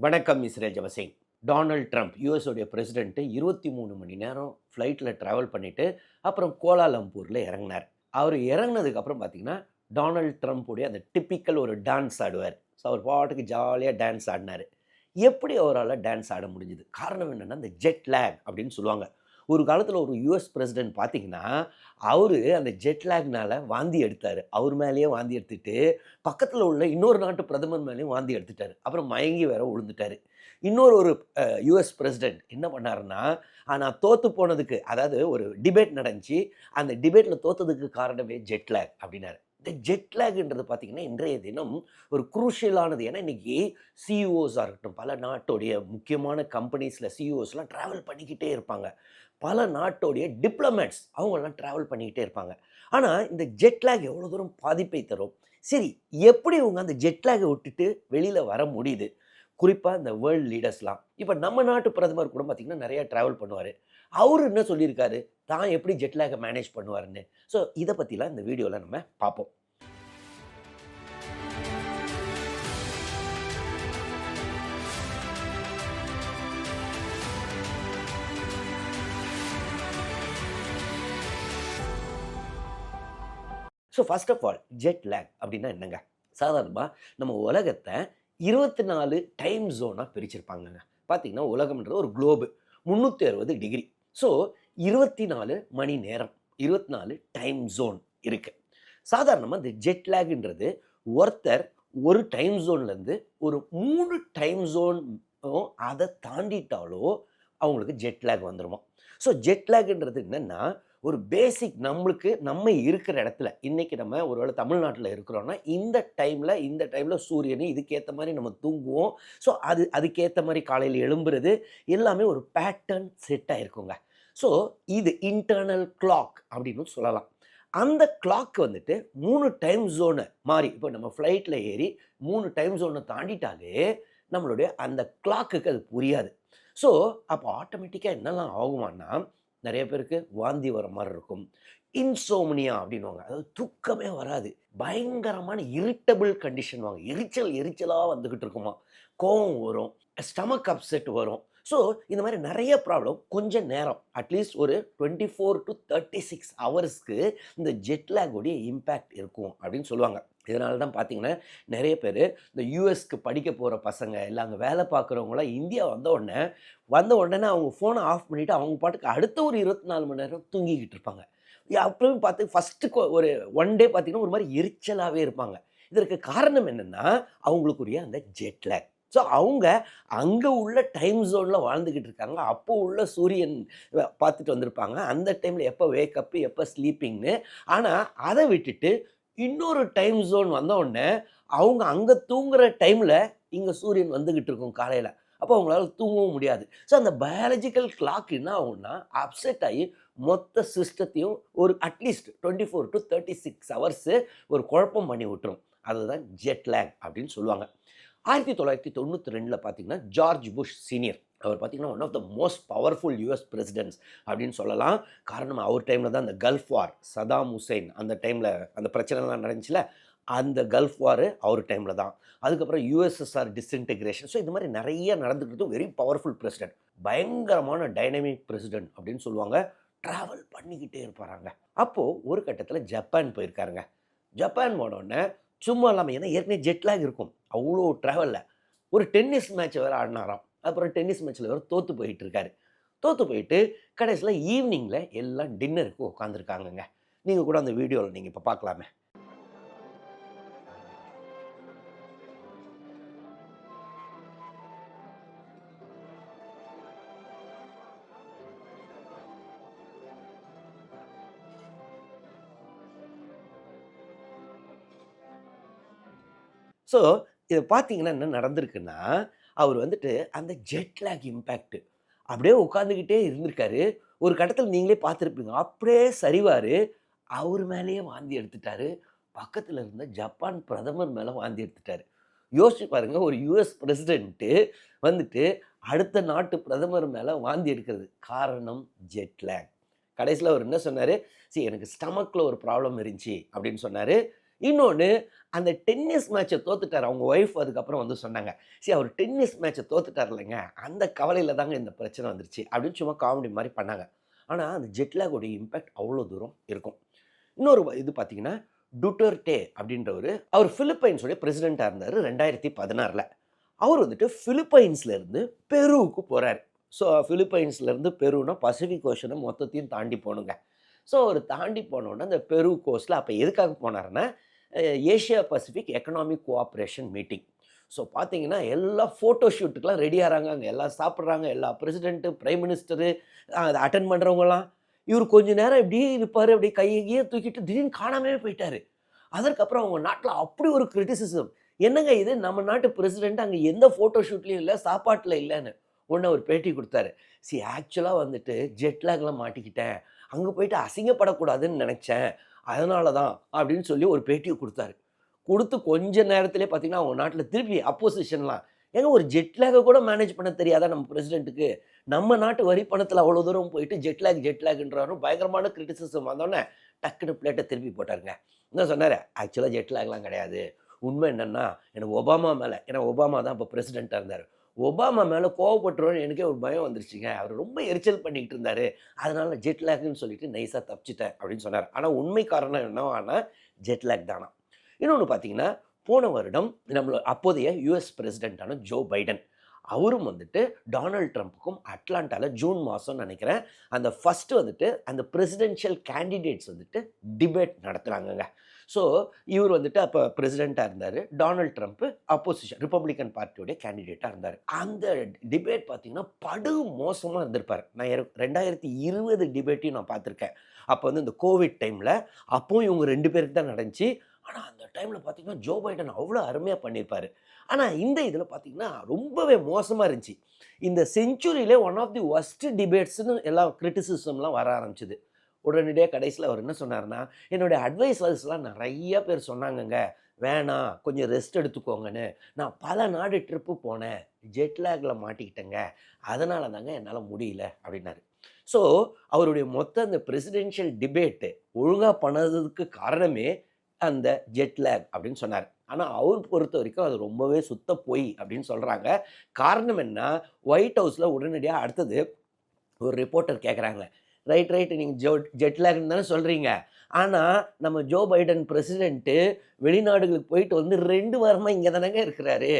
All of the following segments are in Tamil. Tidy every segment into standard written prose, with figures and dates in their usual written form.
வணக்கம் இஸ்ரேல் ஜெபசிங். டொனால்ட் ட்ரம்ப் யுஎஸோடைய பிரசிடென்ட் 23 மணி நேரம் ஃப்ளைட்டில் ட்ராவல் பண்ணிட்டு அப்புறம் கோலாலம்பூரில் இறங்கினார். அவர் இறங்கினதுக்கு அப்புறம் பார்த்தீங்கன்னா டொனால்ட் ட்ரம்ப்புடைய அந்த டிப்பிக்கல் ஒரு டான்ஸ் ஆடுவார். ஸோ அவர் பாட்டுக்கு ஜாலியாக டான்ஸ் ஆடினார். எப்படி அவரால் டான்ஸ் ஆட முடிஞ்சுது? காரணம் என்னென்னா இந்த ஜெட் லேக் அப்படின்னு சொல்லுவாங்க. ஒரு காலத்தில் ஒரு யுஎஸ் பிரசிடென்ட் பார்த்தீங்கன்னா அவர் அந்த ஜெட் லேக்னால வாந்தி எடுத்தார். அவர் மேலேயே வாந்தி எடுத்துட்டு பக்கத்தில் உள்ள இன்னொரு நாட்டு பிரதமர் மேலேயும் வாந்தி எடுத்துட்டார். அப்புறம் மயங்கி வேற விழுந்துட்டார். இன்னொரு ஒரு யுஎஸ் பிரசிடென்ட் என்ன பண்ணாருன்னா, நான் தோற்று போனதுக்கு, அதாவது ஒரு டிபேட் நடந்துச்சு, அந்த டிபேட்டில் தோற்றதுக்கு காரணமே ஜெட் லேக் அப்படின்னாரு. இந்த ஜெட் லேக்ன்றது பார்த்தீங்கன்னா இன்றைய தினம் ஒரு குரூஷியலானது. ஏன்னா இன்னைக்கு சிஇஓஸாக இருக்கட்டும், பல நாட்டோடைய முக்கியமான கம்பெனிஸில் சிஇஓஸ்லாம் ட்ராவல் பண்ணிக்கிட்டே இருப்பாங்க. பல நாட்டோடைய டிப்ளமேட்ஸ் அவங்கெல்லாம் ட்ராவல் பண்ணிக்கிட்டே இருப்பாங்க. ஆனால் இந்த ஜெட் லேக் எவ்வளோ தூரம் பாதிப்பை தரும்? சரி, எப்படி இவங்க அந்த ஜெட் லேக்கை விட்டுட்டு வெளியில் வர முடியுது? குறிப்பாக இந்த வேர்ல்டு லீடர்ஸ்லாம். இப்போ நம்ம நாட்டு பிரதமர் கூட பார்த்தீங்கன்னா நிறையா ட்ராவல் பண்ணுவார். அவரு என்ன சொல்லியிருக்காரு? தான் எப்படி ஜெட் லேக்கை மேனேஜ் பண்ணுவாருன்னு. ஸோ இதை பற்றிலாம் இந்த வீடியோவில் நம்ம பார்ப்போம். So first of all jet lag அப்படின்னா என்னங்க? சாதாரணமாக நம்ம உலகத்தை 24 டைம் ஜோனாக பிரிச்சிருப்பாங்கங்க. பார்த்தீங்கன்னா உலகம்ன்றது ஒரு குளோபு, 360 டிகிரி. ஸோ 24 மணி நேரம், 24 டைம் ஜோன் இருக்கு. சாதாரணமாக இந்த ஜெட் லேக்ன்றது ஒருத்தர் ஒரு டைம் ஜோன்லேருந்து ஒரு 3 டைம் ஜோன் அதை தாண்டிட்டாலோ அவங்களுக்கு ஜெட் லேக் வந்துருமா. ஸோ ஜெட் லேக்ன்றது என்னென்னா, ஒரு பேசிக் நம்மளுக்கு நம்ம இருக்கிற இடத்துல, இன்றைக்கி நம்ம ஒருவேளை தமிழ்நாட்டில் இருக்கிறோன்னா இந்த டைமில் சூரியன் இதுக்கேற்ற மாதிரி நம்ம தூங்குவோம். ஸோ அதுக்கேற்ற மாதிரி காலையில் எழும்புறது எல்லாமே ஒரு பேட்டர்ன் செட் ஆகிருக்குங்க. ஸோ இது இன்டர்னல் கிளாக் அப்படின்னு சொல்லலாம். அந்த கிளாக் வந்துட்டு 3 டைம் ஜோனை மாறி, இப்போ நம்ம ஃப்ளைட்டில் ஏறி 3 டைம் ஜோனை தாண்டிட்டாலே நம்மளுடைய அந்த கிளாக்குக்கு அது புரியாது. ஸோ அப்போ ஆட்டோமேட்டிக்காக என்னெல்லாம் ஆகுமான்னா, நிறைய பேருக்கு வாந்தி வர மாதிரி இருக்கும். இன்சோம்னியா அப்படின்னுவாங்க. அதாவது தூக்கமே வராது. பயங்கரமான இரிட்டபிள் கண்டிஷன் வாங்க. எரிச்சலாக வந்துக்கிட்டு இருக்குமா. கோவம் வரும். ஸ்டமக் அப்செட் வரும். ஸோ இந்த மாதிரி நிறைய ப்ராப்ளம் கொஞ்சம் நேரம், அட்லீஸ்ட் ஒரு 24 to 36 ஹவர்ஸ்க்கு இந்த ஜெட் லேக்குடைய இம்பேக்ட் இருக்கும் அப்படின்னு சொல்லுவாங்க. இதனால தான் பார்த்தீங்கன்னா நிறைய பேர் இந்த யூஎஸ்க்கு படிக்க போகிற பசங்க இல்லை அங்கே வேலை பார்க்குறவங்களாம் இந்தியா வந்த உடனே அவங்க ஃபோனை ஆஃப் பண்ணிவிட்டு அவங்க பாட்டுக்கு அடுத்த ஒரு 24 மணி நேரம் தூங்கிக்கிட்டு இருப்பாங்க. அப்பவும் பார்த்து ஃபஸ்ட்டு ஒரு ஒன் டே பார்த்தீங்கன்னா ஒரு மாதிரி எரிச்சலாகவே இருப்பாங்க. இதற்கு காரணம் என்னென்னா அவங்களுக்குரிய அந்த ஜெட் லேக். ஸோ அவங்க அங்கே உள்ள டைம் ஜோனில் வாழ்ந்துக்கிட்டு இருக்காங்க. அப்போ உள்ள சூரியன் பார்த்துட்டு வந்திருப்பாங்க. அந்த டைமில் எப்போ வேக்கப்பு, எப்போ ஸ்லீப்பிங்னு. ஆனால் அதை விட்டுட்டு இன்னொரு டைம் ஜோன் வந்தவுடனே அவங்க அங்கே தூங்குகிற டைமில் இங்கே சூரியன் வந்துக்கிட்டு இருக்கும் காலையில். அப்போ அவங்களால தூங்கவும் முடியாது. ஸோ அந்த பயாலஜிக்கல் கிளாக் என்ன ஆகும்னா அப்செட் ஆகி மொத்த சிஸ்டத்தையும் ஒரு அட்லீஸ்ட் 24 to 36 ஹவர்ஸு ஒரு குழப்பம் பண்ணி விட்டுரும். அதுதான் ஜெட் லேக் அப்படின்னு சொல்லுவாங்க. 1992 பார்த்தீங்கன்னா ஜார்ஜ் புஷ் சீனியர் அவர் பார்த்தீங்கன்னா one of the most powerful US presidents அப்படின்னு சொல்லலாம். காரணம் அவர் டைமில் தான் அந்த கல்ஃப் வார், சதாம் ஹுசைன் அந்த டைமில் அந்த பிரச்சனைலாம் நடந்துச்சுல, அந்த கல்ஃப் வார் அவர் டைமில் தான். அதுக்கப்புறம் யூஎஸ்எஸ்ஆர் டிஸ்இன்டெகிரேஷன். ஸோ இந்த மாதிரி நிறைய நடந்துக்கிட்டு வெரி பவர்ஃபுல் பிரசிடென்ட், பயங்கரமான டைனமிக் பிரசிடென்ட் அப்படின்னு சொல்லுவாங்க. ட்ராவல் பண்ணிக்கிட்டே இருப்பாராங்க. அப்போது ஒரு கட்டத்தில் ஜப்பான் போயிருக்காருங்க. ஜப்பான் போனோடனே சும்மா இல்லாமல், ஏன்னா ஏற்கனவே ஜெட்லாக் இருக்கும் அவ்வளோ ட்ராவலில், ஒரு டென்னிஸ் மேட்ச் வேறு ஆடினாராம். அப்புறம் டென்னிஸ் மேட்ச்சில் வேறு தோற்று போயிட்டு இருக்காரு. தோற்று போயிட்டு கடைசியில் ஈவினிங்கில் எல்லாம் டின்னருக்கு உட்காந்துருக்காங்கங்க. நீங்கள் கூட அந்த வீடியோவில் நீங்கள் இப்போ பார்க்கலாமே. ஸோ இதை பார்த்தீங்கன்னா என்ன நடந்திருக்குன்னா, அவர் வந்துட்டு அந்த ஜெட் லேக் இம்பேக்ட் அப்படியே உட்காந்துக்கிட்டே இருந்திருக்காரு. ஒரு கட்டத்தில் நீங்களே பார்த்துருப்பீங்க. அப்படியே சரிவார், அவர் மேலேயே வாந்தி எடுத்துட்டாரு. பக்கத்தில் இருந்த ஜப்பான் பிரதமர் மேலே வாந்தி எடுத்துட்டாரு. யோசிச்சு பாருங்க, ஒரு யுஎஸ் பிரசிடென்ட்டு வந்துட்டு அடுத்த நாட்டு பிரதமர் மேலே வாந்தி எடுக்கிறது. காரணம் ஜெட் லேக். கடைசியில் அவர் என்ன சொன்னார்? எனக்கு ஸ்டமக்கில் ஒரு ப்ராப்ளம் இருந்துச்சு அப்படின்னு சொன்னார். இன்னொன்று, அந்த டென்னிஸ் மேட்சை தோத்துட்டார். அவங்க ஒய்ஃப் அதுக்கப்புறம் வந்து சொன்னாங்க, சரி அவர் டென்னிஸ் மேட்சை தோத்துட்டார் இல்லைங்க, அந்த கவலையில் தாங்க இந்த பிரச்சனை வந்துருச்சு அப்படின்னு சும்மா காமெடி மாதிரி பண்ணாங்க. ஆனால் அந்த ஜெட்லாகோடைய இம்பேக்ட் அவ்வளோ தூரம் இருக்கும். இன்னொரு இது பார்த்தீங்கன்னா, டுட்டர்டே அப்படின்றவர், அவர் பிலிப்பைன்ஸோடைய பிரசிடெண்ட்டாக இருந்தார் 2016. அவர் வந்துட்டு பிலிப்பைன்ஸ்லேருந்து பெருவுக்கு போகிறார். ஸோ பிலிப்பைன்ஸ்லேருந்து பெருனா பசிபிக் ஓஷனை மொத்தத்தையும் தாண்டி போகணுங்க. ஸோ அவர் தாண்டி போனோடனே அந்த பெரு கோஸ்ட்டில் அப்போ எதுக்காக போனாருன்னா, Asia Pacific economic cooperation meeting. So பார்த்தீங்கன்னா எல்லாம் ஃபோட்டோ ஷூட்டுக்கெலாம் ரெடி ஆகிறாங்க, அங்கே எல்லாம் சாப்பிட்றாங்க, எல்லா பிரசிடென்ட்டு, பிரைம் மினிஸ்டரு, அதை அட்டன் பண்ணுறவங்களாம். இவர் கொஞ்ச நேரம் இப்படியே இருப்பார், அப்படியே கையை தூக்கிட்டு திடீர்னு காணாமே போயிட்டார். அதற்கப்புறம் அவங்க நாட்டில் அப்படி ஒரு கிரிட்டிசிசம், என்னங்க இது நம்ம நாட்டு பிரசிடென்ட் அங்கே எந்த ஃபோட்டோ ஷூட்லேயும் இல்லை, சாப்பாட்டில் இல்லைன்னு ஒன்று அவர் பேட்டி கொடுத்தாரு. ஆக்சுவலாக வந்துட்டு ஜெட்லாக்லாம் மாட்டிக்கிட்டேன், அங்கே போயிட்டு அசிங்கப்படக்கூடாதுன்னு நினச்சேன், அதனால தான் அப்படின்னு சொல்லி ஒரு பேட்டியை கொடுத்தாரு. கொடுத்து கொஞ்ச நேரத்திலே பார்த்தீங்கன்னா அவங்க நாட்டில் திருப்பி அப்போசிஷன்லாம், ஏங்க ஒரு ஜெட்லாகை கூட மேனேஜ் பண்ண தெரியாதா நம்ம பிரசிடென்ட்டுக்கு, நம்ம நாட்டு வரி பணத்தில் அவ்வளோ தூரம் போயிட்டு ஜெட்லாக்ன்றாரும் பயங்கரமான கிரிட்டிசிசம் வந்தோடனே டக்குன்னு பிளேட்டை திருப்பி போட்டாருங்க. என்ன சொன்னார், ஆக்சுவலாக ஜெட்லாக்லாம் கிடையாது, உண்மை என்னென்னா எனக்கு ஒபாமா மேலே, ஏன்னா ஒபாமா தான் இப்போ பிரசிடெண்ட்டாக இருந்தார், ஒபாமா மேலே கோவப்பட்டுருவோன்னு எனக்கே ஒரு பயம் வந்துருச்சுங்க, அவர் ரொம்ப எரிச்சல் பண்ணிக்கிட்டு இருந்தார், அதனால ஜெட்லாக்னு சொல்லிட்டு நைஸாக தப்பிச்சிட்டேன் அப்படின்னு சொன்னார். ஆனால் உண்மை காரணம் என்னவானா ஜெட்லாக் தானா. இன்னொன்று பார்த்தீங்கன்னா, போன வருடம் அப்போதைய யுஎஸ் பிரசிடெண்ட்டான ஜோ பைடன், அவரும் வந்துட்டு டொனால்ட் ட்ரம்ப்புக்கும் அட்லாண்டாவில் ஜூன் மாதம்னு நினைக்கிறேன், அந்த ஃபஸ்ட்டு வந்துட்டு அந்த பிரசிடென்ஷியல் கேண்டிடேட்ஸ் வந்துட்டு டிபேட் நடத்துகிறாங்கங்க. ஸோ இவர் வந்துட்டு அப்போ பிரசிடெண்ட்டாக இருந்தார், டொனால்ட் ட்ரம்ப்பு அப்போசிஷன் ரிப்பப்ளிக்கன் பார்ட்டியோடைய கேண்டிடேட்டாக இருந்தார். அந்த டிபேட் பார்த்தீங்கன்னா படு மோசமாக இருந்திருப்பார். நான் 2020 டிபேட்டையும் நான் பார்த்துருக்கேன். அப்போ வந்து இந்த கோவிட் டைமில் அப்போவும் இவங்க 2 பேருக்கு தான் நடந்துச்சு. ஆனால் அந்த டைமில் பார்த்தீங்கன்னா ஜோ பைடன் அவ்வளோ அருமையாக பண்ணியிருப்பார். ஆனால் இந்த இதில் பார்த்தீங்கன்னா ரொம்பவே மோசமாக இருந்துச்சு. இந்த செஞ்சுரியிலே ஒன் ஆஃப் தி ஒஸ்ட் டிபேட்ஸ்னு எல்லாம் கிரிட்டிசிசம்லாம் வர ஆரம்பிச்சுது. உடனடியாக கடைசியில் அவர் என்ன சொன்னார்னா, என்னுடைய அட்வைசர்ஸ்லாம் நிறைய பேர் சொன்னாங்கங்க, வேணாம் கொஞ்சம் ரெஸ்ட் எடுத்துக்கோங்கன்னு, நான் பல நாடு ட்ரிப்பு போனேன், ஜெட்லாகில் மாட்டிக்கிட்டேங்க, அதனால தாங்க என்னால் முடியல அப்படின்னாரு. ஸோ அவருடைய மொத்த அந்த பிரசிடென்ஷியல் டிபேட்டு ஒழுங்காக பண்ணதுக்கு காரணமே அந்த ஜெட்லாக் அப்படின்னு சொன்னார். ஆனால் அவர் பொறுத்த வரைக்கும் அது ரொம்பவே சுத்த பொய் அப்படின்னு சொல்கிறாங்க. காரணம் என்ன, ஒயிட் ஹவுஸில் உடனடியாக அடுத்தது ஒரு ரிப்போர்ட்டர் கேட்குறாங்க, ரைட் நீங்கள் ஜெட்லாக்னு தானே சொல்கிறீங்க, ஆனால் நம்ம ஜோ பைடன் பிரசிடெண்ட்டு வெளிநாடுகளுக்கு போயிட்டு வந்து 2 வாரமாக இங்கே தானேங்க இருக்கிறாரு,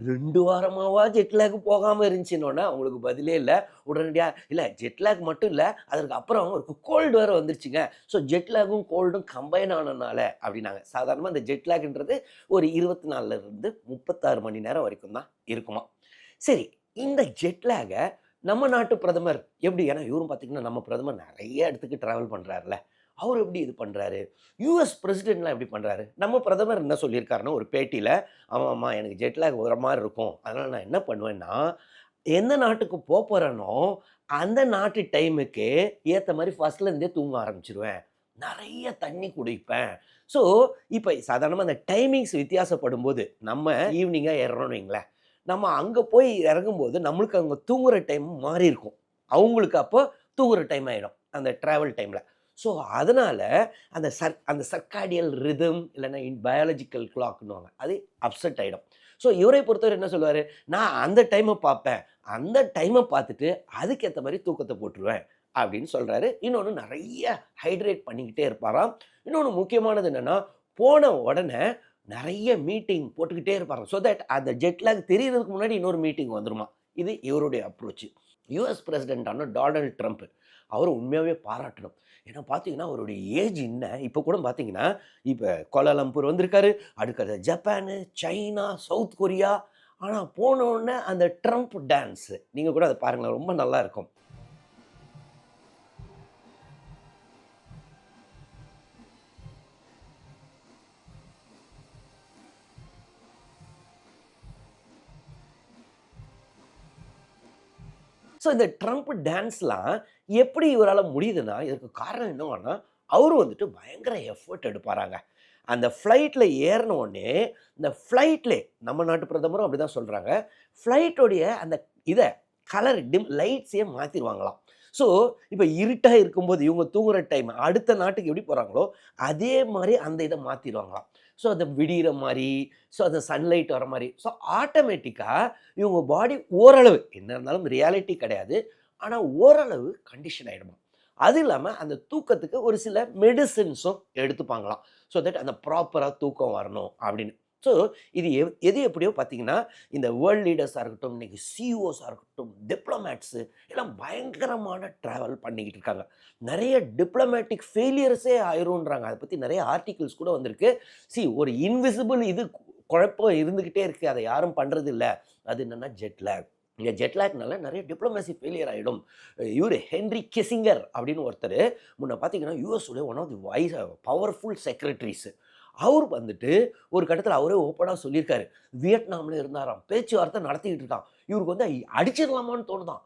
2 வாரமாவா ஜெட்லாக் போகாமல் இருந்துச்சுன்னொன்னா அவங்களுக்கு பதிலே இல்லை. உடனடியாக இல்லை ஜெட்லாக் மட்டும் இல்லை, அதற்கு அப்புறம் ஒரு கோல்டு வேறு வந்துருச்சுங்க, ஸோ ஜெட்லாகும் கோல்டும் கம்பைன் ஆனனால அப்படின்னாங்க. சாதாரணமாக இந்த ஜெட்லாக்ன்றது ஒரு 24லேருந்து 36 மணி நேரம் வரைக்கும் தான் இருக்குமா. சரி, இந்த ஜெட்லாகை நம்ம நாட்டு பிரதமர் எப்படி, ஏன்னா இவரும் பார்த்தீங்கன்னா நம்ம பிரதமர் நிறைய இடத்துக்கு ட்ராவல் பண்ணுறாருல, அவர் எப்படி இது பண்ணுறாரு, யூஎஸ் பிரசிடென்ட்லாம் எப்படி பண்ணுறாரு. நம்ம பிரதமர் என்ன சொல்லியிருக்காருன்னா ஒரு பேட்டியில், ஆமாம்மா எனக்கு ஜெட்லாக் ஒரு மாதிரி இருக்கும், அதனால் நான் என்ன பண்ணுவேன்னா எந்த நாட்டுக்கு போகிறேனோ அந்த நாட்டு டைமுக்கு ஏற்ற மாதிரி ஃபஸ்ட்லேருந்தே தூங்க ஆரம்பிச்சிருவேன், நிறைய தண்ணி குடிப்பேன். ஸோ இப்போ சாதாரணமாக அந்த டைமிங்ஸ் வித்தியாசப்படும் போது நம்ம ஈவினிங்காக ஏறணும்னு வைங்களேன், நம்ம அங்கே போய் இறங்கும்போது நம்மளுக்கு அங்கே தூங்குகிற டைம் மாறி இருக்கும், அவங்களுக்கு அப்போ தூங்குகிற டைம் ஆகிடும் அந்த ட்ராவல் டைமில். ஸோ அதனால் அந்த சர்க்காடியல் ரிதம் இல்லைன்னா பயாலஜிக்கல் கிளாக்னுவாங்க, அது அப்செட் ஆகிடும். ஸோ இவரை பொறுத்தவரை என்ன சொல்லுவார், நான் அந்த டைமை பார்ப்பேன், அந்த டைமை பார்த்துட்டு அதுக்கேற்ற மாதிரி தூக்கத்தை போட்டுருவேன் அப்படின்னு சொல்கிறாரு. இன்னொன்று நிறைய ஹைட்ரேட் பண்ணிக்கிட்டே இருப்பாராம். இன்னொன்று முக்கியமானது என்னென்னா, போன உடனே நிறைய மீட்டிங் போட்டுக்கிட்டே இருப்பாங்க, ஸோ தட் அந்த ஜெட்லாக் தெரியறதுக்கு முன்னாடி இன்னொரு மீட்டிங் வந்துருமா. இது இவருடைய அப்ரோச்சு. யூஎஸ் பிரசிடென்ட்டான டொனால்ட் ட்ரம்ப், அவர் உண்மையாகவே பாராட்டணும். ஏன்னா பார்த்தீங்கன்னா அவருடைய ஏஜ் என்ன, இப்போ கூட பார்த்தீங்கன்னா இப்போ கோலாலம்பூர் வந்திருக்காரு, அடுக்கிறது ஜப்பானு, சைனா, சவுத் கொரியா. ஆனால் போனோடனே அந்த ட்ரம்ப் டான்ஸு நீங்கள் கூட அதை பாருங்களேன், ரொம்ப நல்லா இருக்கும். ஸோ இந்த ட்ரம்ப் டான்ஸ்லாம் எப்படி இவரால் முடியுதுன்னா, இதற்கு காரணம் என்னவானா, அவரும் வந்துட்டு பயங்கர எஃபர்ட் எடுப்பாராங்க. அந்த ஃப்ளைட்டில் ஏறினோடனே இந்த ஃப்ளைட்லே நம்ம நாட்டு பிரதமரும் அப்படி தான் சொல்கிறாங்க, ஃப்ளைட்டோடைய அந்த இதை கலர் லைட்ஸையே மாற்றிடுவாங்களாம். ஸோ இப்போ இருட்டாக இருக்கும்போது இவங்க தூங்குற டைம் அடுத்த நாட்டுக்கு எப்படி போகிறாங்களோ அதே மாதிரி அந்த இதை மாற்றிடுவாங்களாம். ஸோ அதை விடிகிற மாதிரி, ஸோ அந்த சன்லைட் வர மாதிரி, ஸோ ஆட்டோமேட்டிக்காக இவங்க பாடி ஓரளவு என்ன இருந்தாலும் ரியாலிட்டி கிடையாது, ஆனால் ஓரளவு கண்டிஷன் ஆகிடுமா. அது இல்லாமல் அந்த தூக்கத்துக்கு ஒரு சில மெடிசின்ஸும் எடுத்துப்பாங்களாம். ஸோ தட் அந்த ப்ராப்பராக தூக்கம் வரணும் அப்படின்னு. ஸோ இது எது எப்படியோ பார்த்தீங்கன்னா, இந்த வேர்ல்ட் லீடர்ஸாக இருக்கட்டும், இன்னைக்கு சிஇஓஸாக இருக்கட்டும், டிப்ளமேட்ஸு எல்லாம் பயங்கரமான ட்ராவல் பண்ணிக்கிட்டு இருக்காங்க. நிறைய டிப்ளமேட்டிக் ஃபெயிலியர்ஸே ஆயிரும்ன்றாங்க. அதை பற்றி நிறைய ஆர்டிகிள்ஸ் கூட வந்திருக்கு. ஒரு இன்விசிபிள் இது குழப்பம் இருந்துக்கிட்டே இருக்குது, அதை யாரும் பண்ணுறது இல்லை. அது என்னென்னா ஜெட்லேக். இந்த ஜெட்லேக்னால நிறைய டிப்ளமேசி ஃபெயிலியர் ஆகிடும். இவர் ஹென்ரி கிசிங்கர் அப்படின்னு ஒருத்தர் முன்ன பார்த்தீங்கன்னா யூஎஸோட ஒன் ஆஃப் தி பவர்ஃபுல் செக்ரட்டரிஸு. அவர் வந்துட்டு ஒரு கட்டத்தில் அவரே ஓப்பனாக சொல்லியிருக்காரு. வியட்நாமில் இருந்தாராம், பேச்சுவார்த்தை நடத்திக்கிட்டு இருக்கான். இவருக்கு வந்து அடிச்சிடலாமான்னு தோணுதான்,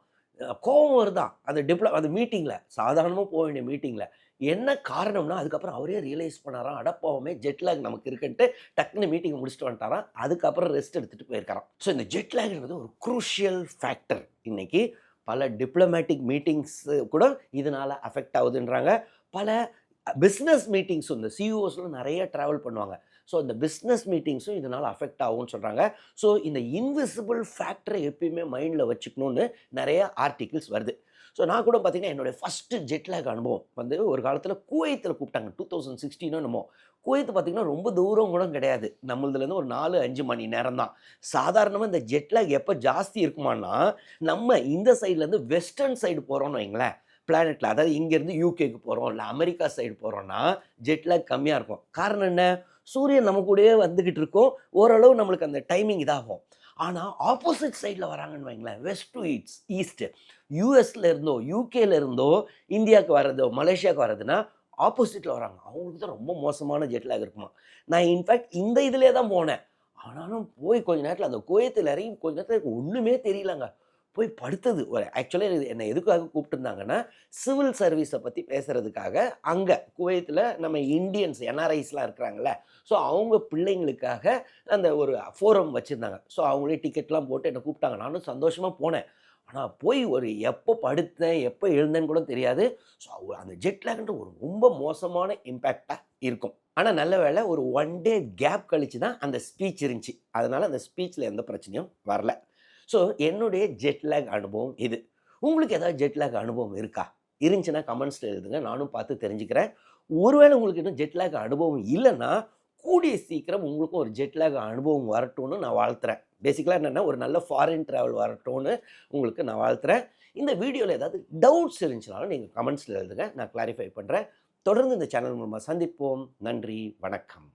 கோபம் வருதான் அந்த மீட்டிங்கில், சாதாரணமாக போக வேண்டிய மீட்டிங்கில். என்ன காரணம்னா அதுக்கப்புறம் அவரே ரியலைஸ் பண்ணாராம், அடப்பாவுமே ஜெட்லேக் நமக்கு இருக்குன்ட்டு டக்குன்னு மீட்டிங்கை முடிச்சுட்டு வந்துட்டாராம். அதுக்கப்புறம் ரெஸ்ட் எடுத்துகிட்டு போயிருக்காராம். ஸோ இந்த ஜெட்லேக்ன்றது ஒரு குரூஷியல் ஃபேக்டர். இன்னைக்கு பல டிப்ளமேட்டிக் மீட்டிங்ஸ் கூட இதனால் அஃபெக்ட் ஆகுதுன்றாங்க. பல பிஸ்னஸ் மீட்டிங்ஸும் இந்த சிஇஓஸ்லாம் நிறைய ட்ராவல் பண்ணுவாங்க. ஸோ இந்த பிஸ்னஸ் மீட்டிங்ஸும் இதனால் அஃபெக்ட் ஆகும்னு சொல்கிறாங்க. ஸோ இந்த இன்விசிபிள் ஃபேக்டரை எப்பயுமே மைண்டில் வச்சுக்கணுன்னு நிறைய ஆர்டிகிள்ஸ் வருது. ஸோ நான் கூட பார்த்தீங்கன்னா என்னுடைய ஃபஸ்ட்டு ஜெட்லேக் அனுபவம் வந்து ஒரு காலத்தில் குவைத்தில் கூப்பிட்டாங்க. 2016 என்னமோ. குவைத்து பார்த்திங்கன்னா ரொம்ப தூரம் கூட கிடையாது, நம்மளதுலேருந்து ஒரு 4-5 மணி நேரம் தான். சாதாரணமாக இந்த ஜெட்லேக் எப்போ ஜாஸ்தி இருக்குமானா, நம்ம இந்த சைட்லேருந்து வெஸ்டர்ன் சைடு போகிறோன்னு வைங்களேன், பிளானெட்டில், அதாவது இங்கேருந்து யூகேக்கு போகிறோம் இல்லை அமெரிக்கா சைடு போகிறோன்னா ஜெட்லேக் கம்மியாக இருக்கும். காரணம் என்ன? சூரியன் நம்ம கூடயே வந்துக்கிட்டு இருக்கோம், ஓரளவு நம்மளுக்கு அந்த டைமிங் இதாகும். ஆனால் ஆப்போசிட் சைடில் வராங்கன்னு வைங்களேன், வெஸ்ட் டு ஈஸ்ட்டு, யூஎஸ்ல இருந்தோ யூகேல இருந்தோ இந்தியாவுக்கு வர்றதோ மலேசியாவுக்கு வர்றதுன்னா ஆப்போசிட்டில் வராங்க. அவங்களுக்கு தான் ரொம்ப மோசமான ஜெட்லேக் இருக்குமா. நான் இன்ஃபேக்ட் இந்த இதிலே தான் போனேன். ஆனாலும் போய் கொஞ்ச நேரத்தில் அந்த குவைத்தில் இறங்கி கொஞ்ச நேரத்தில் எனக்கு ஒன்றுமே தெரியலங்க. போய் படுத்தது ஒரு ஆக்சுவலாக என்னை எதுக்காக கூப்பிட்டுருந்தாங்கன்னா, சிவில் சர்வீஸை பற்றி பேசுகிறதுக்காக. அங்கே குவைத்தில் நம்ம இந்தியன்ஸ் என்ஆர்ஐஸ்லாம் இருக்கிறாங்களே, ஸோ அவங்க பிள்ளைங்களுக்காக அந்த ஒரு ஃபோரம் வச்சுருந்தாங்க. ஸோ அவங்களே டிக்கெட்லாம் போட்டு என்னை கூப்பிட்டாங்க. நானும் சந்தோஷமாக போனேன். ஆனால் போய் ஒரு எப்போ படுத்தேன் எப்போ எழுந்தேன்னு கூட தெரியாது. ஸோ அந்த ஜெட்லேக்ன்ற ஒரு ரொம்ப மோசமான இம்பேக்டாக இருக்கும். ஆனால் நல்ல வேளை ஒரு 1 டே கேப் கழித்து தான் அந்த ஸ்பீச் இருந்துச்சு. அதனால் அந்த ஸ்பீச்சில் எந்த பிரச்சனையும் வரல. ஸோ என்னுடைய ஜெட்லேக் அனுபவம் இது. உங்களுக்கு ஏதாவது ஜெட்லேக் அனுபவம் இருக்கா? இருந்துச்சுன்னா கமெண்ட்ஸில் எழுதுங்க, நானும் பார்த்து தெரிஞ்சுக்கிறேன். ஒருவேளை உங்களுக்கு இன்னும் ஜெட்லேக் அனுபவம் இல்லைன்னா கூடிய சீக்கிரம் உங்களுக்கும் ஒரு ஜெட்லேக் அனுபவம் வரட்டும்னு நான் வாழ்த்துறேன். பேசிக்கலாக என்னென்னா ஒரு நல்ல ஃபாரின் ட்ராவல் வரட்டும்னு உங்களுக்கு நான் வாழ்த்துறேன். இந்த வீடியோவில் ஏதாவது டவுட்ஸ் இருந்துச்சுனாலும் நீங்கள் கமெண்ட்ஸில் எழுதுங்க, நான் கிளாரிஃபை பண்ணுறேன். தொடர்ந்து இந்த சேனல் மூலமாக சந்திப்போம். நன்றி, வணக்கம்.